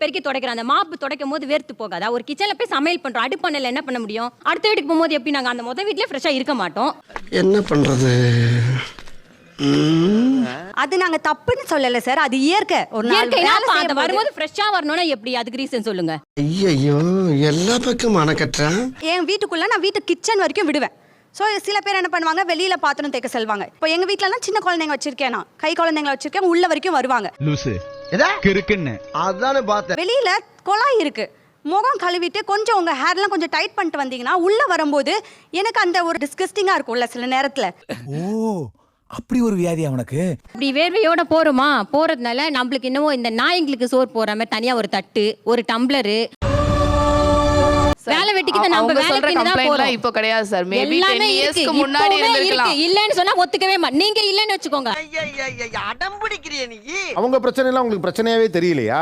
வரைக்கும் துடைக்கிறோம். அந்த மாப்பு துடைக்கும் போது வேர்த்து போகாதா? ஒரு கிச்சன்ல போய் சமையல் பண்றோம், அடுப்பணையில என்ன பண்ண முடியும்? அடுத்த வீட்டுக்கு போகும்போது எப்படி நாங்க அந்த வீட்லயே ஃப்ரெஷ்ஷா இருக்க மாட்டோம்? என்ன பண்றது? அது நாங்க தப்புன்னு சொல்லல சார், அது இயற்கை. ஒரு நாள் அந்த வரும்போது ஃப்ரெஷ்ஷா வரணும்னா எப்படி? அதுக்கு ரீசன் சொல்லுங்க. ஐயோ எல்லா பக்கம் அணக்கட்டுறேன். என் வீட்டுக்குள்ள நான் வீட்டு கிச்சன் வரைக்கும் விடுவேன். ஸோ சில பேர் என்ன பண்ணுவாங்க, வெளியில பாத்திரம் தேக்க செல்வாங்க. இப்போ எங்க வீட்டுலலாம் சின்ன குழந்தைங்க வச்சிருக்கேன், நான் கை குழந்தைங்களை வச்சிருக்கேன், உள்ள வரைக்கும் வருவாங்க. லூசு கிறுக்குன்னு அதானே பார்த்தேன். வெளியில குழாய் இருக்கு, முகம் கழுவிட்டு கொஞ்சம் உங்க ஹேர்லாம் கொஞ்சம் டைட் பண்ணிட்டு வந்தீங்கன்னா உள்ள வரும்போது எனக்கு அந்த ஒரு டிஸ்கஸ்டிங்கா இருக்கும்ல சில நேரத்துல. ஓ அப்படி ஒரு வியாதி அவனுக்கு. இப்படி வேர்வையோட போறோமா, போறதுனால நம்மளுக்கு என்னவோ இந்த நாய்ங்களுக்கு சோறு போற மாதிரி தனியா ஒரு தட்டு, ஒரு டம்ளரு, வேலை வெட்டிக்கு நம்ம வேலைக்கு தான் போறோம். இப்போ கிடையாது சார். மேபி 10 இயர்ஸ்க்கு முன்னாடி இருந்திருக்கலாம். இல்லன்னு சொன்னா ஒத்துக்கவே மாட்டேன். நீங்க இல்லன்னு வெச்சுக்கோங்க. அடம் பிடிக்கிறியே நீ. அவங்க பிரச்சனை எல்லாம் உங்களுக்கு பிரச்சனையாவே தெரியலையா?